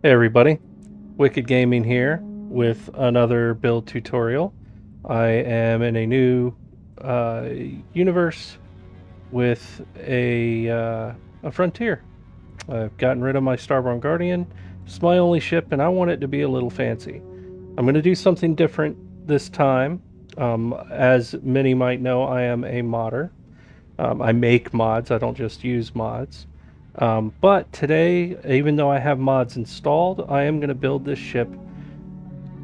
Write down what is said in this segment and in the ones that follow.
Hey everybody, Wicked Gaming here with another build tutorial. I am in a new uh, universe with a frontier. I've gotten rid of my Starborn Guardian. It's my only ship, and I want it to be a little fancy. I'm going to do something different this time. As many might know, I am a modder. I make mods, I don't just use mods. But today, even though I have mods installed, I am going to build this ship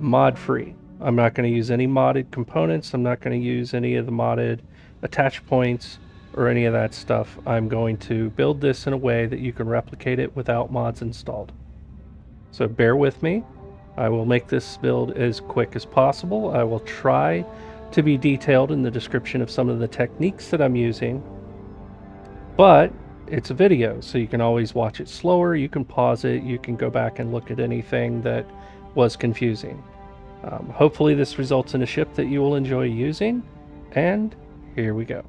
mod free. I'm not going to use any modded components. I'm not going to use any of the modded attach points or any of that stuff. I'm going to build this in a way that you can replicate it without mods installed. So bear with me. I will make this build as quick as possible. I will try to be detailed in the description of some of the techniques that I'm using, but it's a video, so you can always watch it slower. You can pause it. You can go back and look at anything that was confusing. Hopefully this results in a ship that you will enjoy using, and here we go.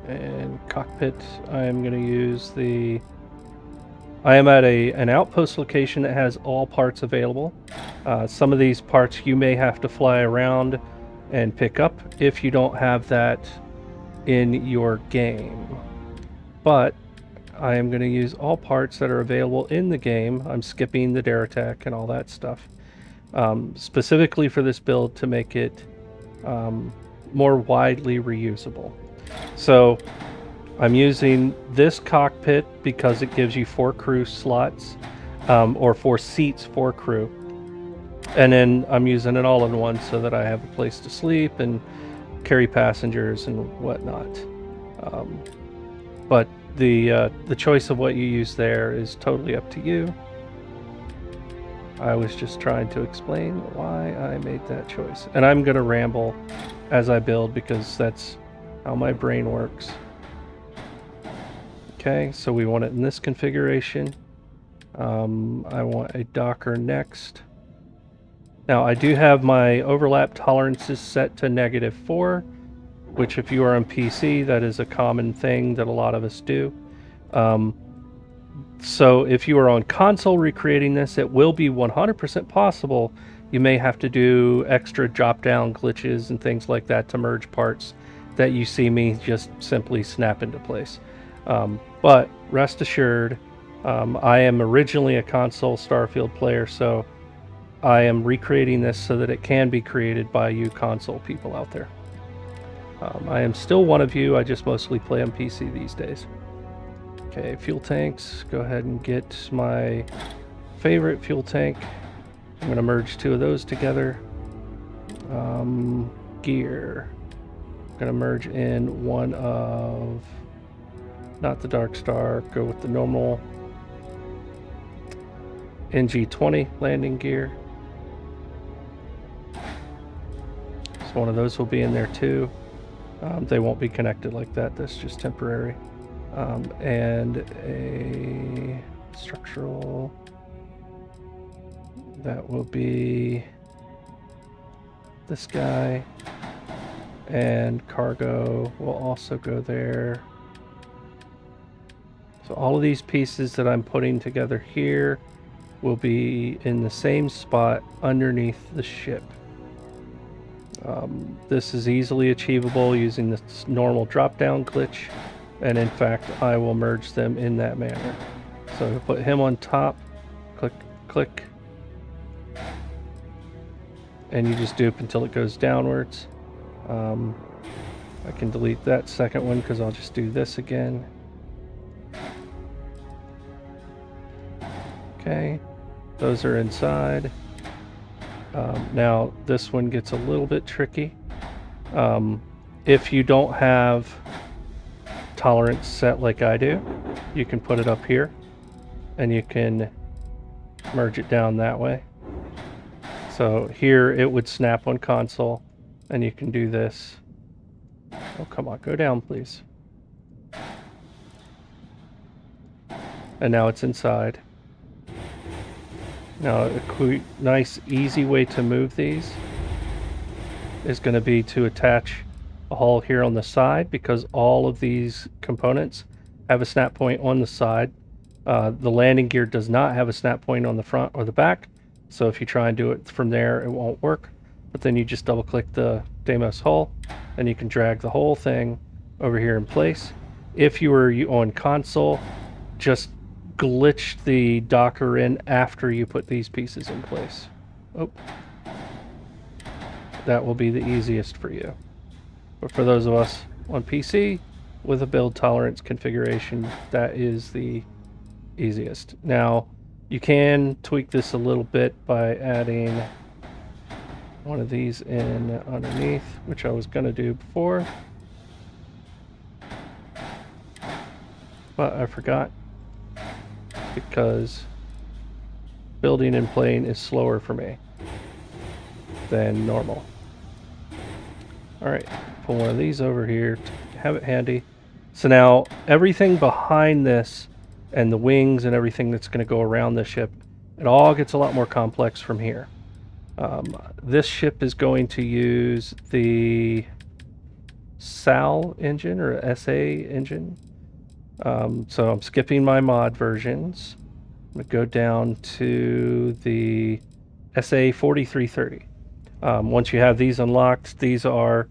And cockpit, I am going to use the... I am at an outpost location that has all parts available. Some of these parts you may have to fly around and pick up if you don't have that in your game. But I am going to use all parts that are available in the game. I'm skipping the Deratech and all that stuff, specifically for this build to make it more widely reusable. So I'm using this cockpit because it gives you 4 crew slots, or 4 seats for crew. And then I'm using it all in one so that I have a place to sleep and carry passengers and whatnot. But the choice of what you use there is totally up to you. I was just trying to explain why I made that choice. And I'm going to ramble as I build because that's how my brain works. Okay, so we want it in this configuration. I want a Docker next. Now I do have my overlap tolerances set to -4, which if you are on PC, that is a common thing that a lot of us do. So if you are on console recreating this, it will be 100% possible. You may have to do extra drop-down glitches and things like that to merge parts that you see me just simply snap into place. But rest assured, I am originally a console Starfield player, so I am recreating this so that it can be created by you console people out there. I am still one of you, I just mostly play on PC these days. Okay, fuel tanks, go ahead and get my favorite fuel tank. I'm going to merge 2 of those together. Gear. I'm going to merge in one of, not the Dark Star, go with the normal NG20 landing gear. So one of those will be in there too. They won't be connected like that, that's just temporary. And a structural, that will be this guy, and cargo will also go there. So all of these pieces that I'm putting together here will be in the same spot underneath the ship. This is easily achievable using this normal drop-down glitch, and in fact I will merge them in that manner. So put him on top, click, click, and you just dupe until it goes downwards. I can delete that second one because I'll just do this again. Okay, those are inside. Now this one gets a little bit tricky. If you don't have tolerance set like I do, you can put it up here and you can merge it down that way. So here it would snap on console and you can do this. Oh, come on, go down, please. And now it's inside. Now, a nice, easy way to move these is going to be to attach a hull here on the side, because all of these components have a snap point on the side. The landing gear does not have a snap point on the front or the back, so if you try and do it from there, it won't work. But then you just double click the Deimos hull and you can drag the whole thing over here in place. If you were on console, just glitch the Docker in after you put these pieces in place. Oh, that will be the easiest for you. But for those of us on PC with a build tolerance configuration, that is the easiest. Now, you can tweak this a little bit by adding one of these in underneath, which I was going to do before, but I forgot because building in plane is slower for me than normal. Alright, pull one of these over here to have it handy. So now everything behind this and the wings and everything that's going to go around the ship, it all gets a lot more complex from here. This ship is going to use the SAL engine or SA engine. So I'm skipping my mod versions. I'm going to go down to the SA 4330. Once you have these unlocked, these are,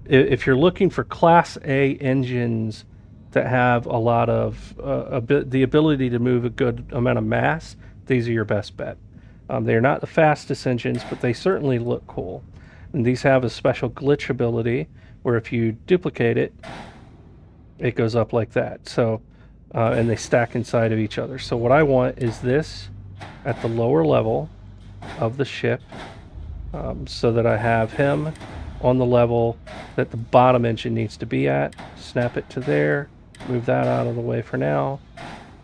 if you're looking for Class A engines that have a lot of the ability to move a good amount of mass, these are your best bet. They're not the fastest engines, but they certainly look cool. And these have a special glitch ability where if you duplicate it, it goes up like that. So, and they stack inside of each other. So what I want is this at the lower level of the ship, so that I have him on the level that the bottom engine needs to be at. Snap it to there, move that out of the way for now.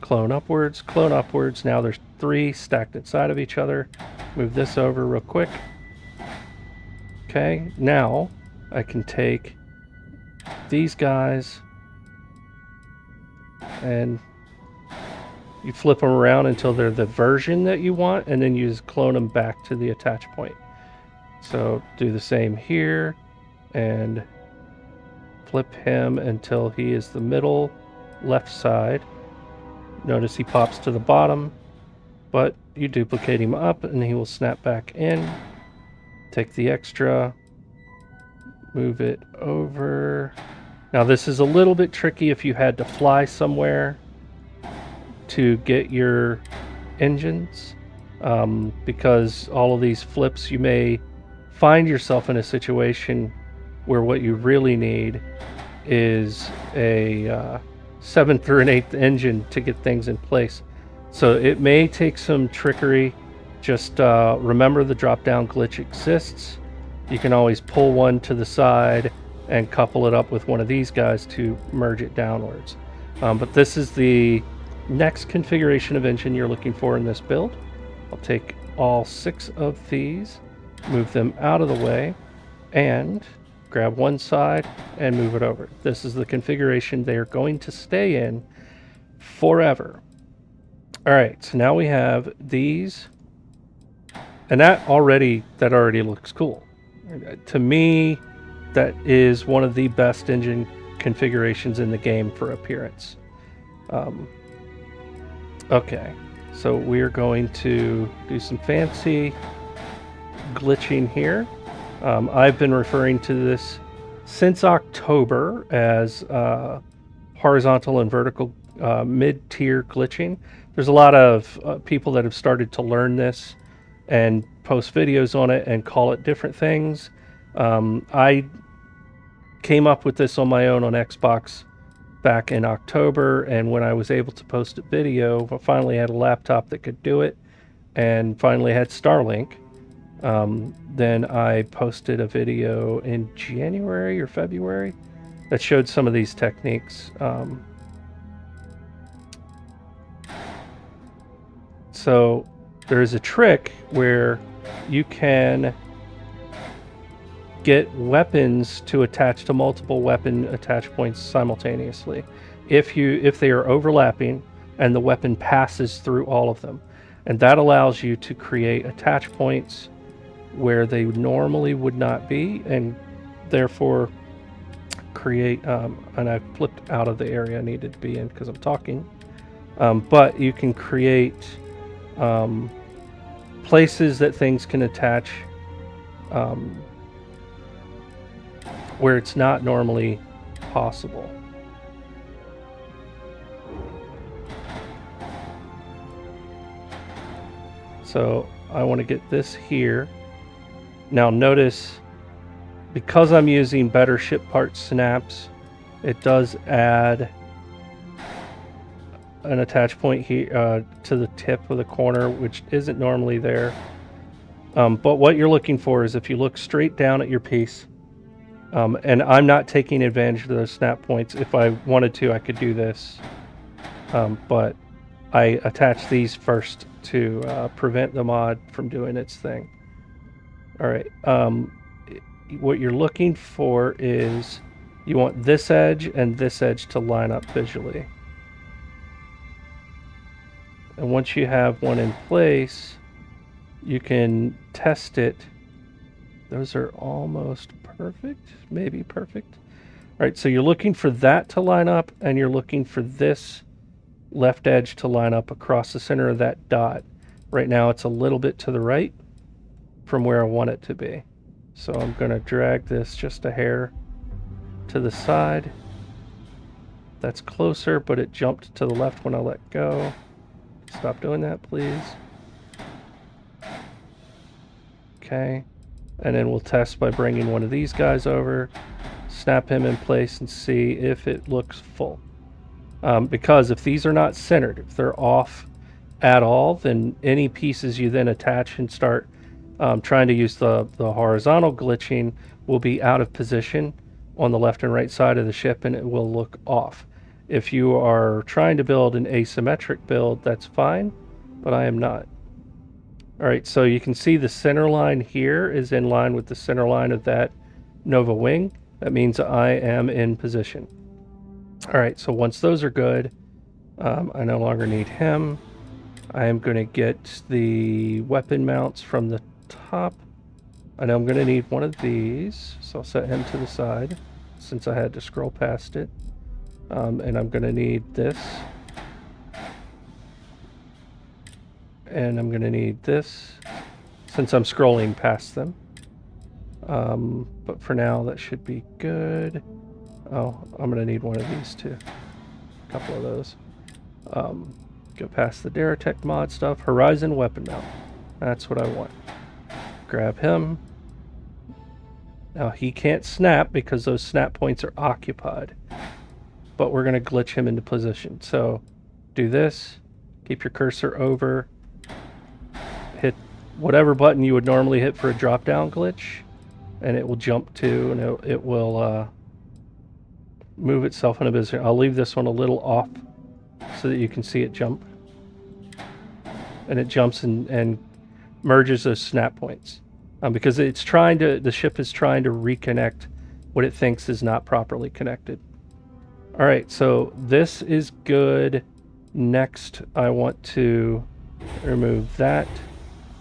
Clone upwards, clone upwards. Now there's 3 stacked inside of each other. Move this over real quick. Okay, now I can take these guys and you flip them around until they're the version that you want, and then you just clone them back to the attach point. So do the same here and flip him until he is the middle left side. Notice he pops to the bottom, but you duplicate him up and he will snap back in. Take the extra, move it over. Now this is a little bit tricky if you had to fly somewhere to get your engines, because all of these flips, you may find yourself in a situation where what you really need is a 7th or an 8th engine to get things in place. So it may take some trickery. Just remember the drop down glitch exists. You can always pull one to the side and couple it up with one of these guys to merge it downwards. But this is the next configuration of engine you're looking for in this build. I'll take all 6 of these, move them out of the way, and grab one side and move it over. This is the configuration they are going to stay in forever. All right, so now we have these, and that already looks cool. To me, that is one of the best engine configurations in the game for appearance. Okay, so we're going to do some fancy glitching here. I've been referring to this since October as horizontal and vertical mid-tier glitching. There's a lot of people that have started to learn this and post videos on it and call it different things. I came up with this on my own on Xbox back in October, and when I was able to post a video, I finally had a laptop that could do it and finally had Starlink. Then I posted a video in January or February that showed some of these techniques. So there is a trick where you can get weapons to attach to multiple weapon attach points simultaneously if they are overlapping and the weapon passes through all of them, and that allows you to create attach points where they normally would not be, and therefore create, and I flipped out of the area I needed to be in because I'm talking, but you can create places that things can attach where it's not normally possible. So I want to get this here. Now notice, because I'm using better ship part snaps, it does add an attach point here to the tip of the corner, which isn't normally there. But what you're looking for is if you look straight down at your piece, and I'm not taking advantage of those snap points. If I wanted to, I could do this, but I attach these first to prevent the mod from doing its thing. All right. What you're looking for is you want this edge and this edge to line up visually. And once you have one in place, you can test it. Those are almost perfect, maybe perfect. All right, so you're looking for that to line up, and you're looking for this left edge to line up across the center of that dot. Right now it's a little bit to the right from where I want it to be. So I'm going to drag this just a hair to the side. That's closer, but it jumped to the left when I let go. Stop doing that, please. Okay. And then we'll test by bringing one of these guys over, snap him in place, and see if it looks full. Because if these are not centered, if they're off at all, then any pieces you then attach and start trying to use the horizontal glitching will be out of position on the left and right side of the ship, and it will look off. If you are trying to build an asymmetric build, that's fine, but I am not. All right, so you can see the center line here is in line with the center line of that Nova wing. That means I am in position. All right, so once those are good, I no longer need him. I am going to get the weapon mounts from the top. I know I'm going to need one of these, so I'll set him to the side since I had to scroll past it. And I'm going to need this. And I'm going to need this since I'm scrolling past them. But for now, that should be good. Oh, I'm going to need one of these too. A couple of those. Go past the Deratech mod stuff. Horizon weapon mount. That's what I want. Grab him. Now he can't snap because those snap points are occupied. But we're going to glitch him into position. So do this. Keep your cursor over. Hit whatever button you would normally hit for a drop-down glitch. And it will jump to, and it will move itself into position. I'll leave this one a little off so that you can see it jump. And it jumps and merges those snap points. Because it's trying to, the ship is trying to reconnect what it thinks is not properly connected. All right, so this is good. Next, I want to remove that.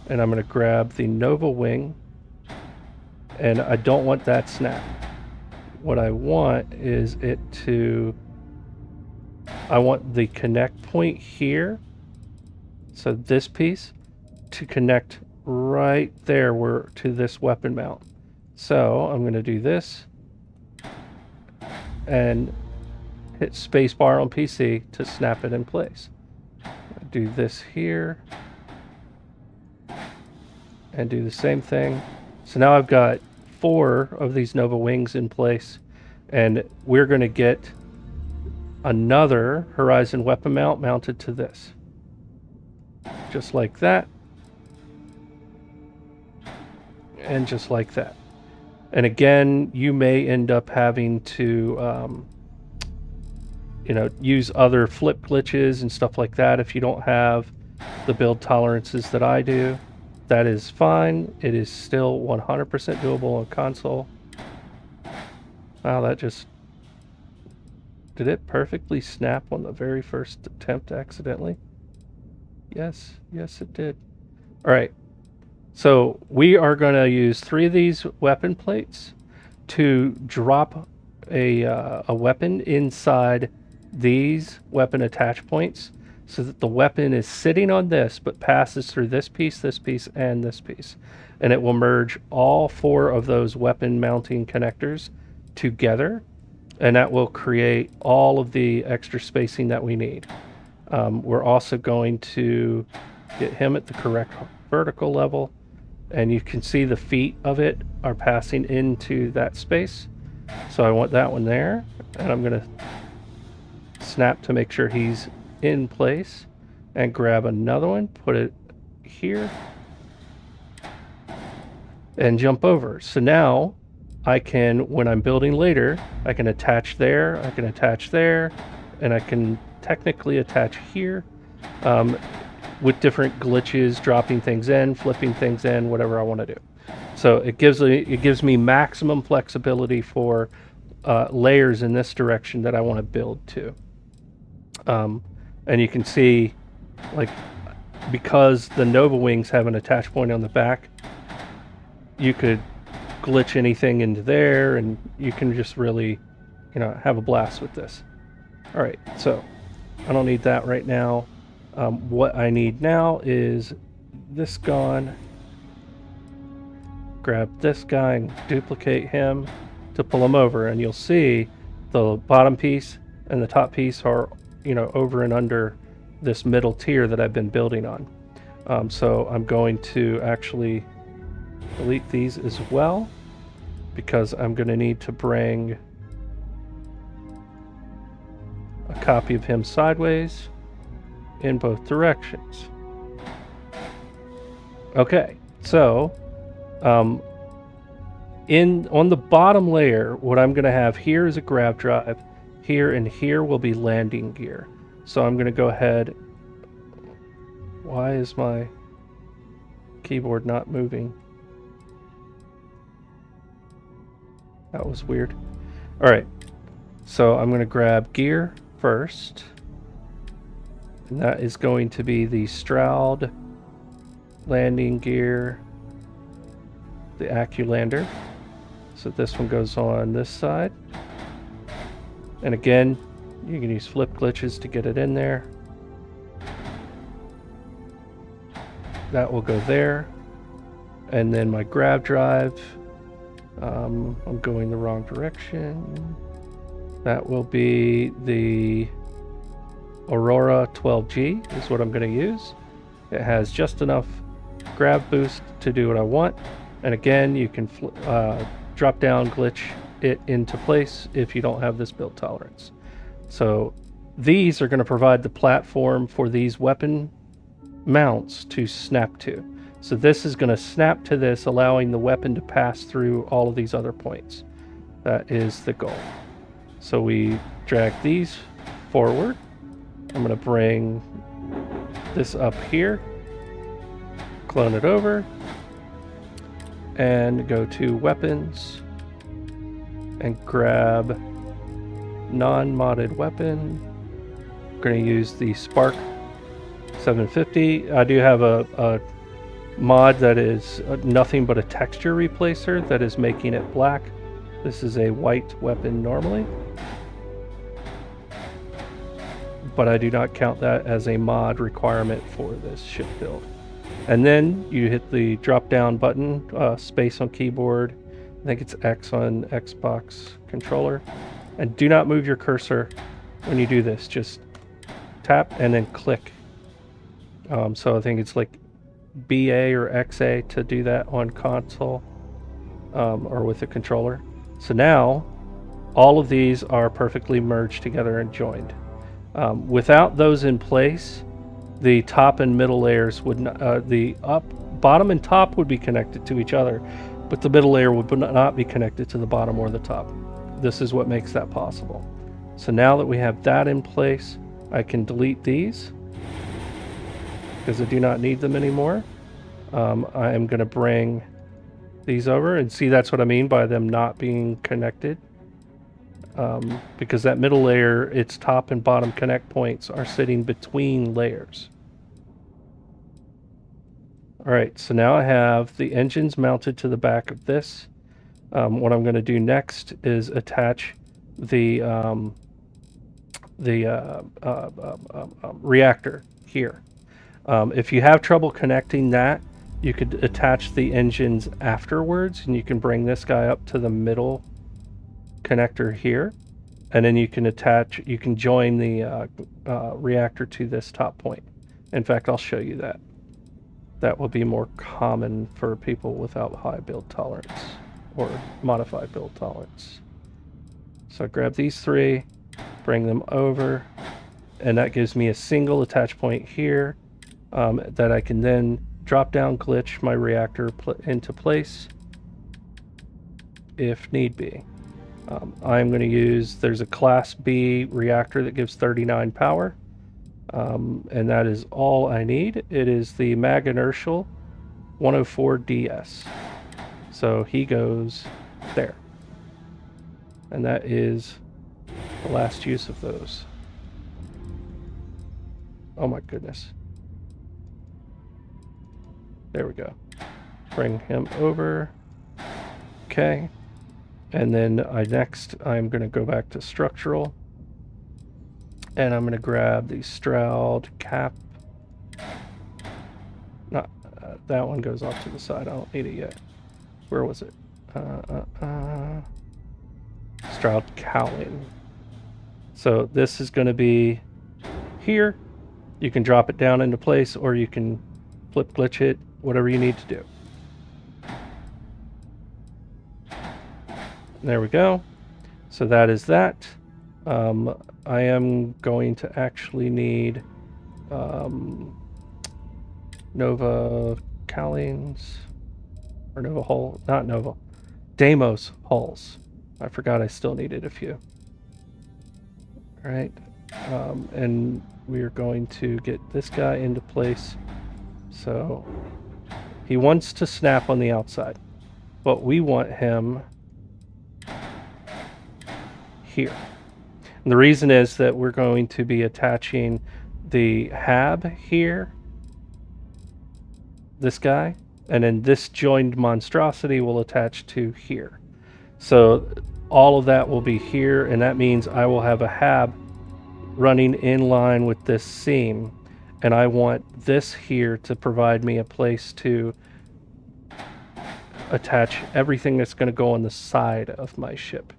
And I'm going to grab the Nova wing. And I don't want that snap. What I want is it to... I want the connect point here. So this piece to connect right there to this weapon mount. So I'm going to do this and hit spacebar on PC to snap it in place. Do this here and do the same thing. So now I've got 4 of these Nova wings in place, and we're going to get another Horizon weapon mount mounted to this. Just like that. And just like that. And again, you may end up having to use other flip glitches and stuff like that if you don't have the build tolerances that I do. That is fine. It is still 100% doable on console. Wow, that just... Did it perfectly snap on the very first attempt accidentally? Yes, it did. All right. So we are going to use 3 of these weapon plates to drop a weapon inside these weapon attach points so that the weapon is sitting on this but passes through this piece, and this piece. And it will merge all 4 of those weapon mounting connectors together, and that will create all of the extra spacing that we need. We're also going to get him at the correct vertical level, and you can see the feet of it are passing into that space. So I want that one there, and I'm going to snap to make sure he's in place, and grab another one, put it here, and jump over. So now I can, when I'm building later, I can attach there, I can attach there, and I can technically attach here with different glitches, dropping things in, flipping things in, whatever I want to do. So it gives me maximum flexibility for layers in this direction that I want to build to. And you can see, like, because the Nova Wings have an attach point on the back, you could glitch anything into there, and you can just really, have a blast with this. All right, so I don't need that right now. What I need now is this gone. Grab this guy and duplicate him to pull him over, and you'll see the bottom piece and the top piece are, over and under this middle tier that I've been building on. So I'm going to actually delete these as well, because I'm going to need to bring a copy of him sideways in both directions. Okay, so on the bottom layer, what I'm going to have here is a grav drive. Here and here will be landing gear. So I'm going to go ahead. Why is my keyboard not moving? That was weird. All right, so I'm going to grab gear first, and that is going to be the Stroud landing gear, the Acculander. So this one goes on this side, and again, you can use flip glitches to get it in there. That will go there, and then my grav drive, I'm going the wrong direction. That will be the Aurora 12G is what I'm going to use. It has just enough grav boost to do what I want. And again, you can drop down glitch it into place if you don't have this build tolerance. So these are going to provide the platform for these weapon mounts to snap to. So this is going to snap to this, allowing the weapon to pass through all of these other points. That is the goal. So we drag these forward. I'm going to bring this up here, clone it over, and go to weapons and grab non-modded weapon. I'm going to use the Spark 750. I do have a mod that is nothing but a texture replacer that is making it black. This is a white weapon normally, but I do not count that as a mod requirement for this ship build. And then you hit the drop down button, space on keyboard. I think it's X on Xbox controller. And do not move your cursor when you do this. Just tap and then click. So I think it's like BA or XA to do that on console or with the controller. So now all of these are perfectly merged together and joined. Without those in place, the top and middle layers would not, bottom and top would be connected to each other, but the middle layer would not be connected to the bottom or the top. This is what makes that possible. So now that we have that in place, I can delete these because I do not need them anymore. I am going to bring these over, and see, that's what I mean by them not being connected. Because that middle layer, its top and bottom connect points are sitting between layers. All right, so now I have the engines mounted to the back of this. What I'm going to do next is attach the reactor here. If you have trouble connecting that, you could attach the engines afterwards, and you can bring this guy up to the middle connector here, and then you can join the reactor to this top point. In fact, I'll show you that. That will be more common for people without high build tolerance or modified build tolerance. So I grab these three, bring them over, and that gives me a single attach point here that I can then drop down glitch my reactor into place if need be. I'm going to use, there's a Class B reactor that gives 39 power, and that is all I need. It is the Mag Inertial 104DS. So he goes there. And that is the last use of those. Oh my goodness. There we go. Bring him over. Okay. And then I'm going to go back to structural. And I'm going to grab the Stroud cap. Not that one goes off to the side. I don't need it yet. Where was it? Stroud cowling. So this is going to be here. You can drop it down into place, or you can flip glitch it, whatever you need to do. There we go. So that is that. I am going to actually need Nova cowlings, or Nova hull, not Nova, Deimos hulls. I forgot I still needed a few. All right, and we are going to get this guy into place. So he wants to snap on the outside, but we want him here. And the reason is that we're going to be attaching the hab here, this guy, and then this joined monstrosity will attach to here. So all of that will be here, and that means I will have a hab running in line with this seam, and I want this here to provide me a place to attach everything that's going to go on the side of my ship.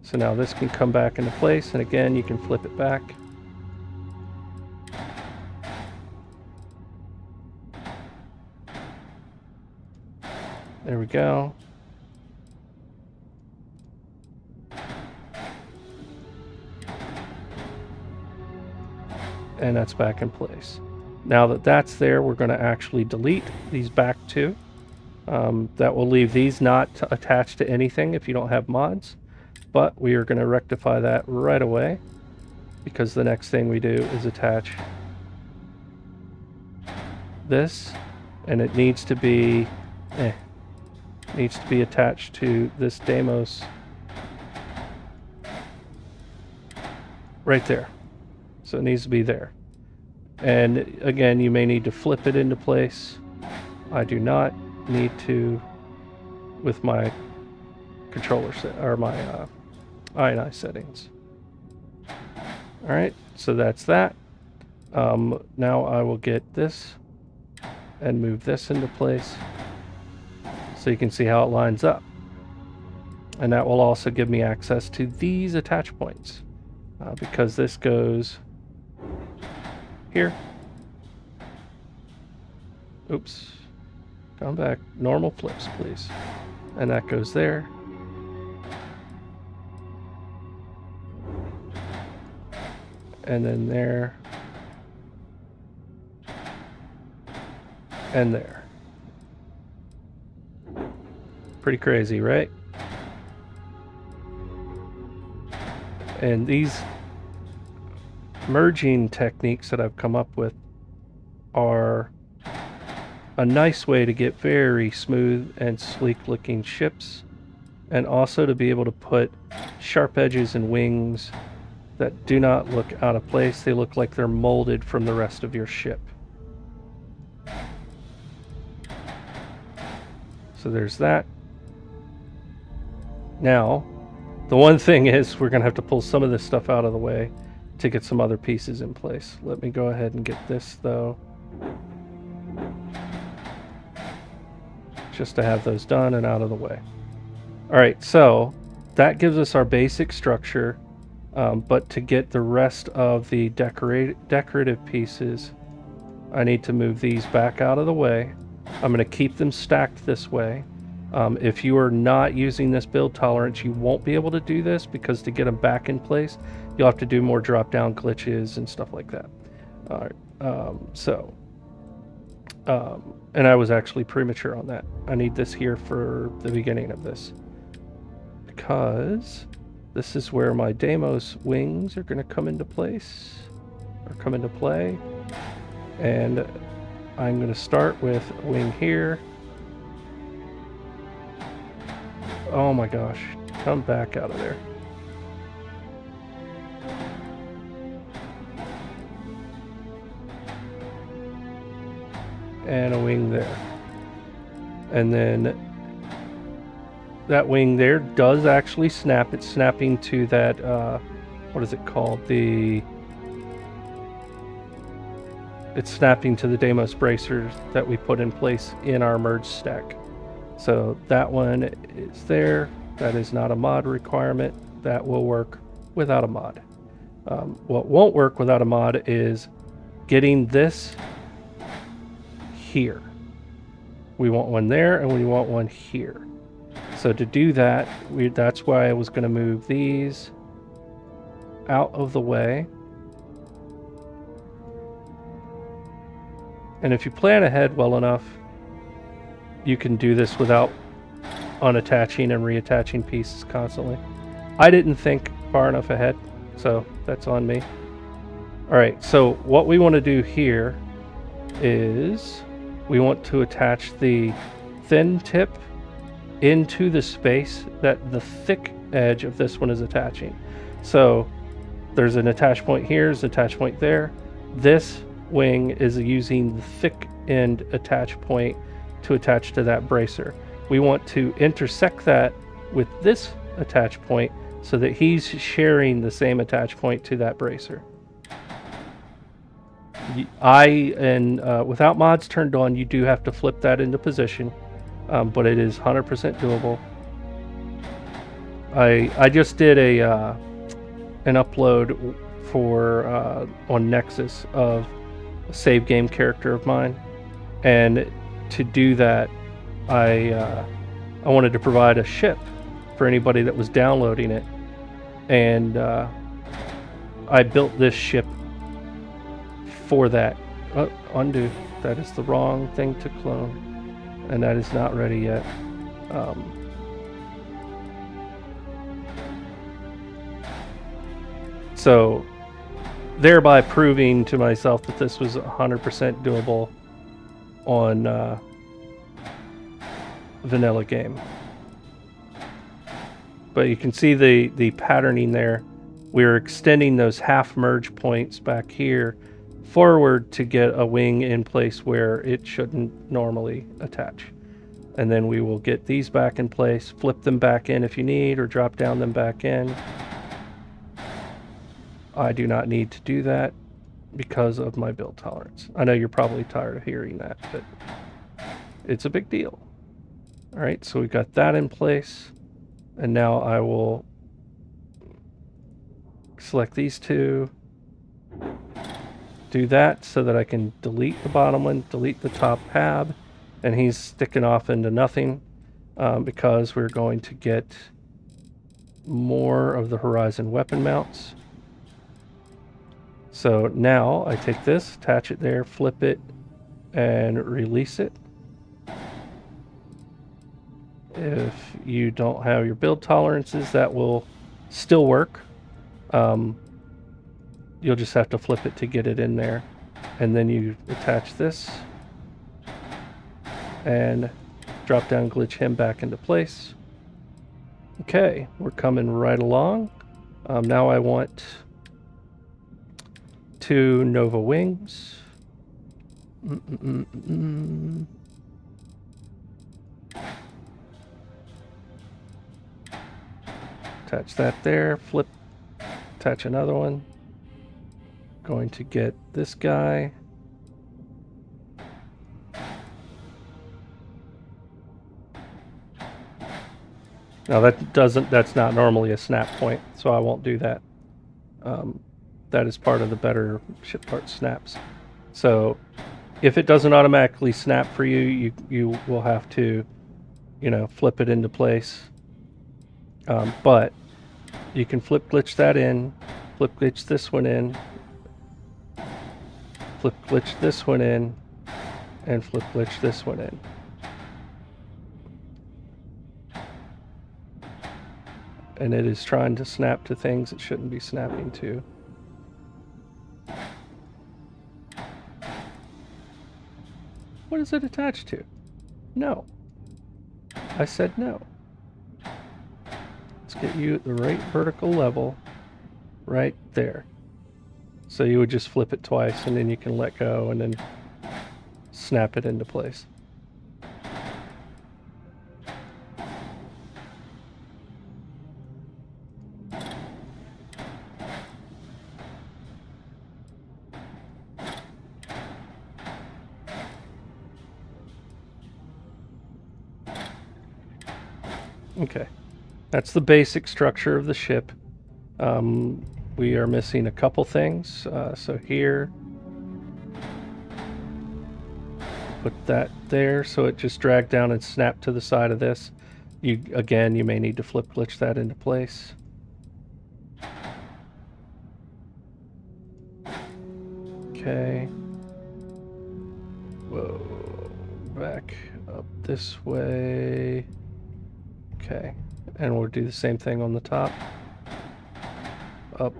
So now this can come back into place, and again, you can flip it back. There we go. And that's back in place. Now that that's there, we're going to actually delete these back two. That will leave these not attached to anything if you don't have mods. But we are going to rectify that right away, because the next thing we do is attach this, and it needs to be attached to this Deimos right there. So it needs to be there. And again, you may need to flip it into place. I do not need to with my controller set, or my INI settings. All right, so that's that. Now I will get this and move this into place so you can see how it lines up. And that will also give me access to these attach points because this goes here. Oops. Come back. Normal flips, please. And that goes there. And then there. And there. Pretty crazy, right? And these merging techniques that I've come up with are a nice way to get very smooth and sleek looking ships, and also to be able to put sharp edges and wings that do not look out of place. They look like they're molded from the rest of your ship. So there's that. Now, the one thing is we're going to have to pull some of this stuff out of the way to get some other pieces in place. Let me go ahead and get this, though, just to have those done and out of the way. All right, so that gives us our basic structure, but to get the rest of the decorative pieces, I need to move these back out of the way. I'm going to keep them stacked this way. If you are not using this build tolerance, you won't be able to do this, because to get them back in place, you'll have to do more drop-down glitches and stuff like that. All right, and I was actually premature on that. I need this here for the beginning of this, because this is where my Deimos wings are going to come into place, or come into play. And I'm going to start with a wing here. Oh my gosh, come back out of there. And a wing there. And then that wing there does actually snap. It's snapping to that, what is it called? It's snapping to the Deimos bracers that we put in place in our merge stack. So that one is there. That is not a mod requirement. That will work without a mod. What won't work without a mod is getting this here. We want one there, and we want one here. So to do that, that's why I was going to move these out of the way. And if you plan ahead well enough, you can do this without unattaching and reattaching pieces constantly. I didn't think far enough ahead, so that's on me. All right, so what we want to do here is we want to attach the thin tip into the space that the thick edge of this one is attaching. So there's an attach point here, there's an attach point there. This wing is using the thick end attach point to attach to that bracer. We want to intersect that with this attach point so that he's sharing the same attach point to that bracer. Without mods turned on, you do have to flip that into position, but it is 100% doable. I just did an upload for on Nexus of a save game character of mine, and to do that, I wanted to provide a ship for anybody that was downloading it, and I built this ship for that. Undo. That is the wrong thing to clone, and that is not ready yet. So thereby proving to myself that this was 100% doable on vanilla game. But you can see the patterning there. We're extending those half merge points back here forward to get a wing in place where it shouldn't normally attach. And then we will get these back in place, flip them back in if you need, or drop down them back in. I do not need to do that because of my build tolerance. I know you're probably tired of hearing that, but it's a big deal. All right, so we've got that in place. And now I will select these two, do that so that I can delete the bottom one, delete the top tab, and he's sticking off into nothing because we're going to get more of the Horizon weapon mounts. So now I take this, attach it there, flip it, and release it. If you don't have your build tolerances, that will still work. You'll just have to flip it to get it in there. And then you attach this and drop down glitch him back into place. Okay, we're coming right along. Now I want 2 Nova wings. Attach that there, flip, attach another one. Going to get this guy. Now that's not normally a snap point, so I won't do that. That is part of the better ship part snaps. So if it doesn't automatically snap for you, you will have to, flip it into place. But you can flip glitch that in, flip glitch this one in, flip glitch this one in, and flip glitch this one in. And it is trying to snap to things it shouldn't be snapping to. What is it attached to? No. I said no. Let's get you at the right vertical level, right there. So you would just flip it twice and then you can let go and then snap it into place. Okay, that's the basic structure of the ship. We are missing a couple things. So here, put that there so it just dragged down and snapped to the side of this. You may need to flip glitch that into place. Okay. Whoa, back up this way. Okay, and we'll do the same thing on the top. Up.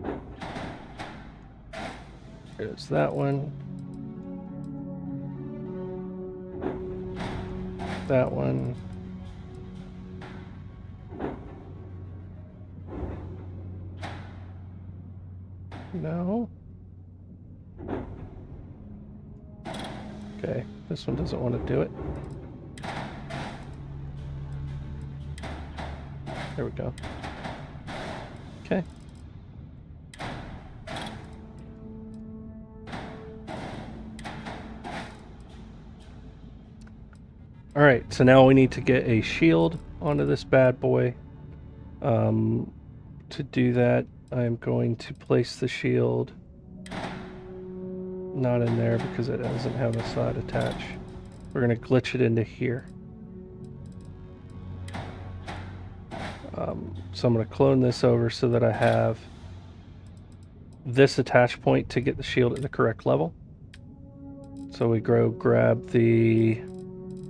There's that one. That one. No. Okay, this one doesn't want to do it. There we go. Okay. All right, so now we need to get a shield onto this bad boy. To do that, I'm going to place the shield not in there because it doesn't have a side attach. We're going to glitch it into here. So I'm going to clone this over so that I have this attach point to get the shield at the correct level. So we grab the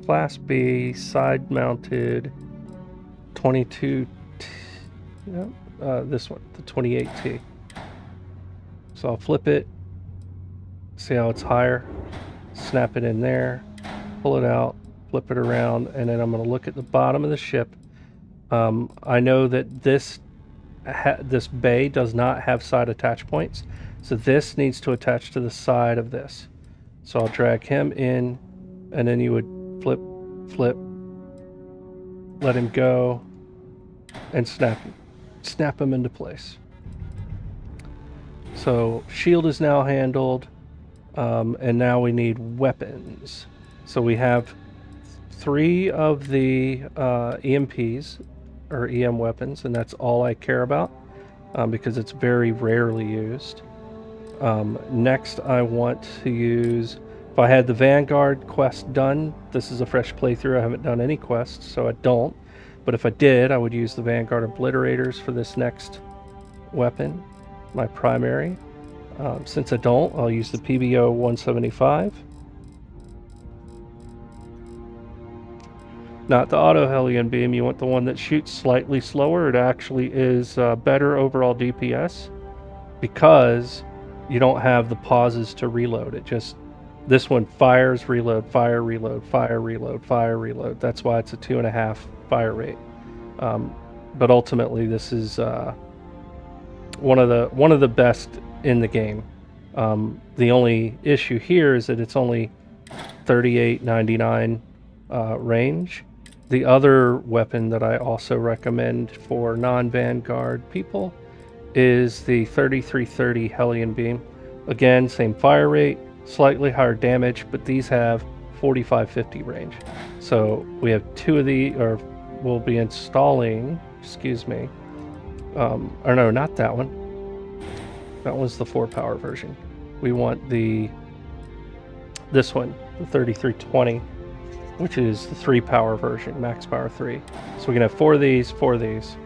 Class B side mounted 22, this one, the 28T. So I'll flip it, see how it's higher, snap it in there, pull it out, flip it around, and then I'm going to look at the bottom of the ship. I know that this bay does not have side attach points, so this needs to attach to the side of this. So I'll drag him in, and then you would flip, let him go, and snap him into place. So shield is now handled, and now we need weapons. So we have 3 of the EMPs, or EM weapons, and that's all I care about, because it's very rarely used. Next, I want to use, if I had the Vanguard quest done, this is a fresh playthrough, I haven't done any quests, so I don't, but if I did, I would use the Vanguard Obliterators for this next weapon, my primary. Since I don't, I'll use the PBO 175. Not the auto Hellion beam, you want the one that shoots slightly slower. It actually is better overall DPS because you don't have the pauses to reload. This one fires, reload, fire, reload, fire, reload, fire, reload. That's why it's a 2.5 fire rate. But ultimately, this is one of the best in the game. The only issue here is that it's only 38.99 range. The other weapon that I also recommend for non-Vanguard people is the 3330 Hellion Beam. Again, same fire rate, slightly higher damage, but these have 45-50 range. So we have two of the, or we'll be installing, excuse me, or no, not that one. That one's the 4-power version. We want this one, the 3320, which is the 3-power version, max power 3. So we can have 4 of these, 4 of these.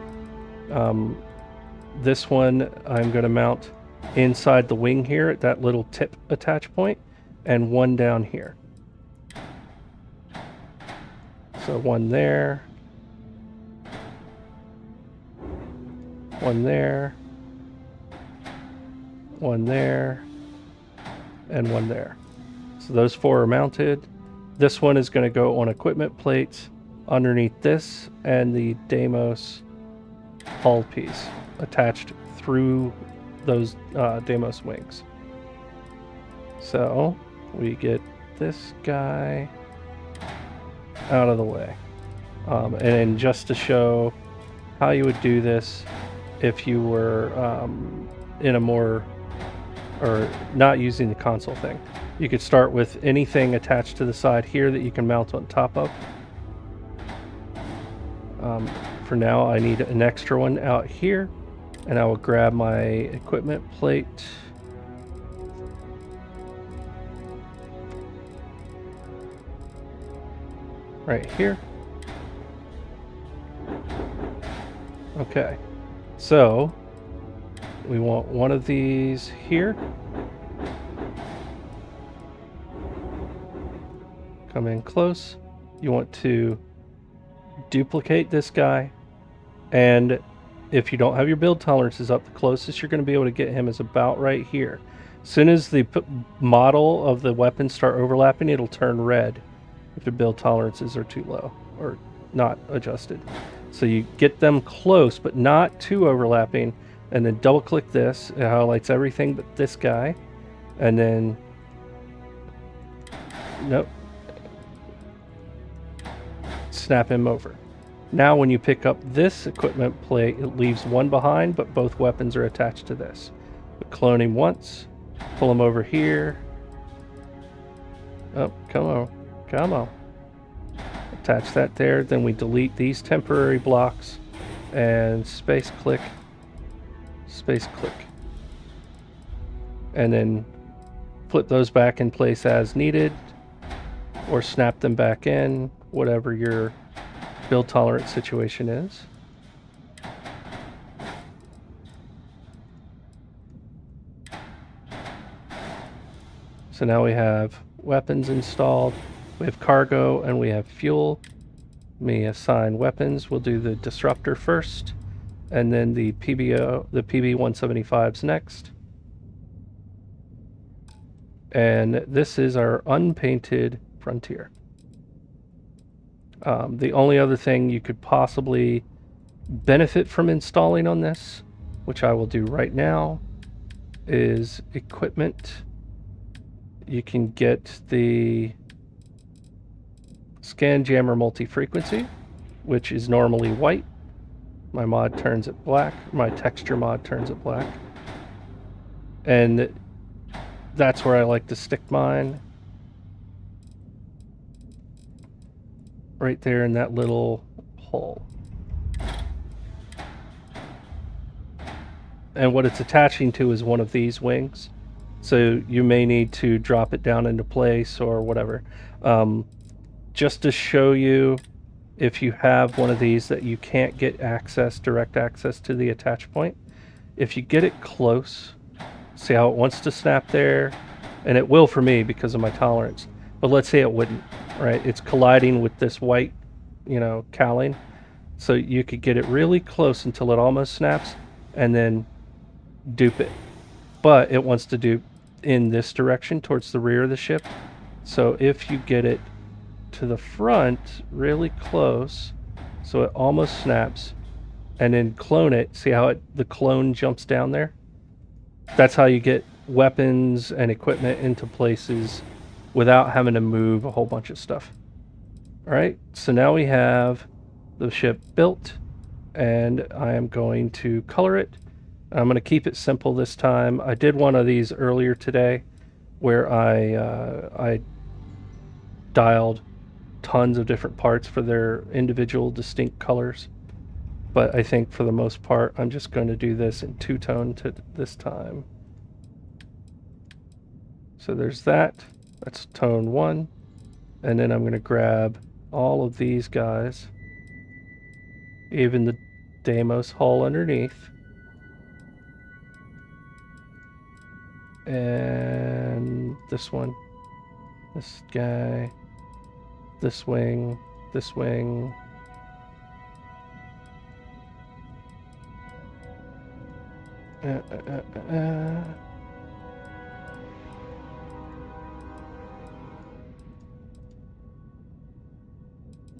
This one I'm going to mount inside the wing here at that little tip attach point, and one down here. So one there, one there, one there, and one there. So those 4 are mounted. This one is going to go on equipment plates underneath this and the Deimos hull piece attached through those Deimos wings. So we get this guy out of the way. And just to show how you would do this if you were in a more, or not using the console thing. You could start with anything attached to the side here that you can mount on top of. For now, I need an extra one out here, and I will grab my equipment plate. Right here. Okay, so we want one of these here. Come in close. You want to duplicate this guy, and if you don't have your build tolerances up, the closest you're going to be able to get him is about right here. As soon as the model of the weapons start overlapping, it'll turn red if the build tolerances are too low or not adjusted. So you get them close, but not too overlapping, and then double click this. It highlights everything but this guy, and then nope, snap him over. Now when you pick up this equipment plate, it leaves one behind, but both weapons are attached to this. But clone him once, pull him over here. Oh, come on. Attach that there, then we delete these temporary blocks and space click, and then put those back in place as needed, or snap them back in, whatever your build tolerance situation is. So now we have weapons installed, we have cargo, and we have fuel. Let me assign weapons. We'll do the disruptor first, and then the PB-175s next. And this is our unpainted Frontier. The only other thing you could possibly benefit from installing on this, which I will do right now, is equipment. You can get the Scan Jammer Multi-Frequency, which is normally white. My mod turns it black. My texture mod turns it black. And that's where I like to stick mine. Right there in that little hole. And what it's attaching to is one of these wings. So you may need to drop it down into place or whatever. Just to show you, if you have one of these that you can't get direct access to the attach point, if you get it close, see how it wants to snap there, and it will for me because of my tolerance, but let's say it wouldn't, right? It's colliding with this white, cowling. So you could get it really close until it almost snaps, and then dupe it. But it wants to dupe in this direction towards the rear of the ship. So if you get it to the front really close, so it almost snaps, and then clone it, see how the clone jumps down there? That's how you get weapons and equipment into places without having to move a whole bunch of stuff. Alright, so now we have the ship built, and I am going to color it. I'm going to keep it simple this time. I did one of these earlier today where I dialed tons of different parts for their individual distinct colors. But I think for the most part, I'm just going to do this in two-tone this time. So there's that. That's tone 1. And then I'm going to grab all of these guys, even the Deimos hull underneath. And this one, this guy, this wing, this wing.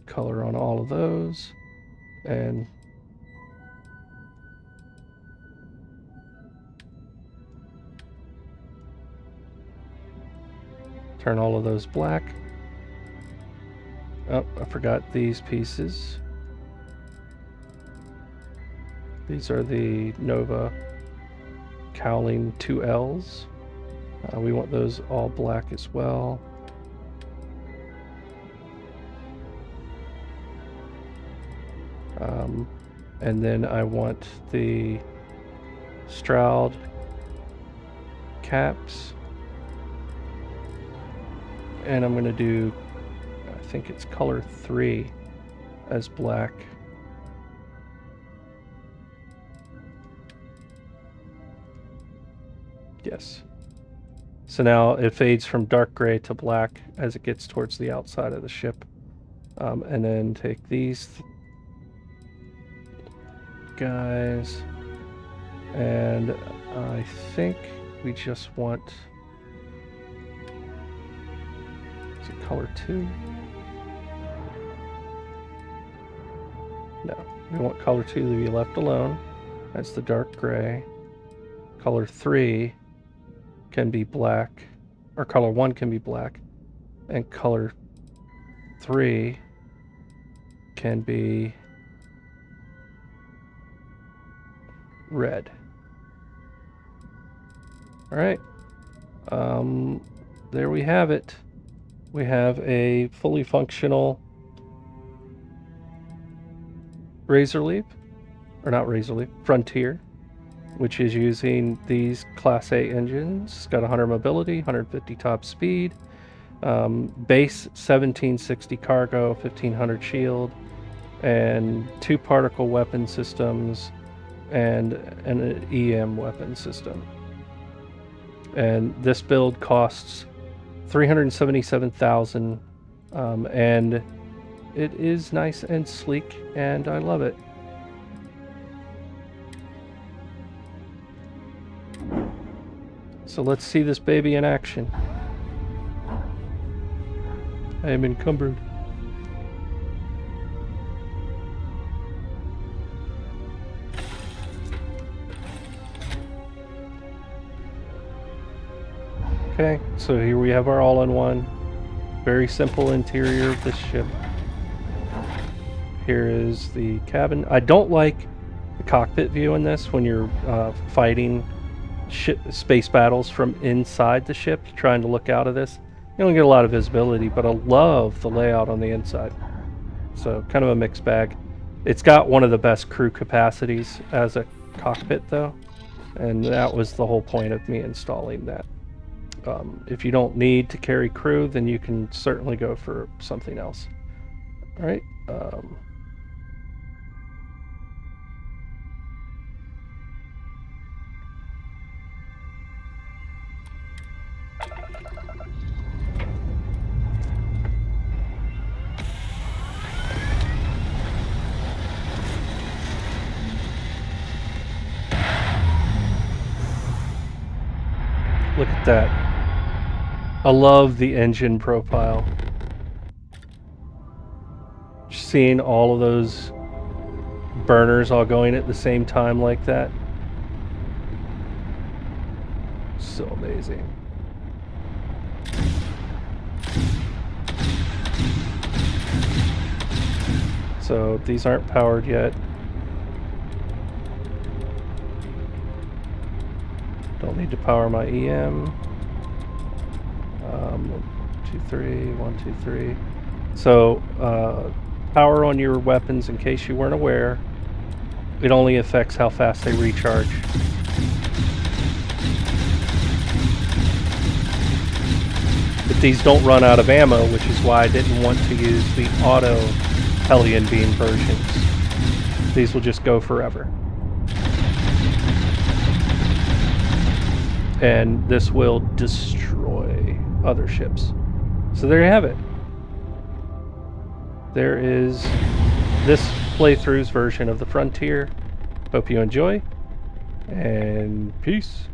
Color on all of those, and turn all of those black. Oh, I forgot these pieces. These are the Nova cowling 2Ls. We want those all black as well. And then I want the Stroud caps. And I'm going to do, I think it's color 3 as black. Yes. So now it fades from dark gray to black as it gets towards the outside of the ship. And then take these guys, and I think we just want, is it color 2? No, we want color 2 to be left alone. That's the dark gray. Color 3 can be black, or color 1 can be black, and color 3 can be red. All right. There we have it. We have a fully functional Frontier, which is using these Class A engines. It's got 100 mobility, 150 top speed, base 1760 cargo, 1500 shield, and 2 particle weapon systems, and an EM weapon system. And this build costs $377,000, and it is nice and sleek, and I love it. So let's see this baby in action. I am encumbered. Okay, so here we have our all-in-one. Very simple interior of this ship. Here is the cabin. I don't like the cockpit view in this when you're fighting space battles from inside the ship, trying to look out of this. You don't get a lot of visibility, but I love the layout on the inside. So kind of a mixed bag. It's got one of the best crew capacities as a cockpit though, and that was the whole point of me installing that. If you don't need to carry crew, then you can certainly go for something else. All right. Look at that. I love the engine profile. Seeing all of those burners all going at the same time like that. So amazing. So these aren't powered yet. Don't need to power my EM. 1, 2, 3, 1, 2, 3. So power on your weapons, in case you weren't aware, it only affects how fast they recharge. But these don't run out of ammo, which is why I didn't want to use the auto Hellion Beam versions. These will just go forever. And this will destroy other ships. So there you have it. There is this playthrough's version of the Frontier. Hope you enjoy, and peace.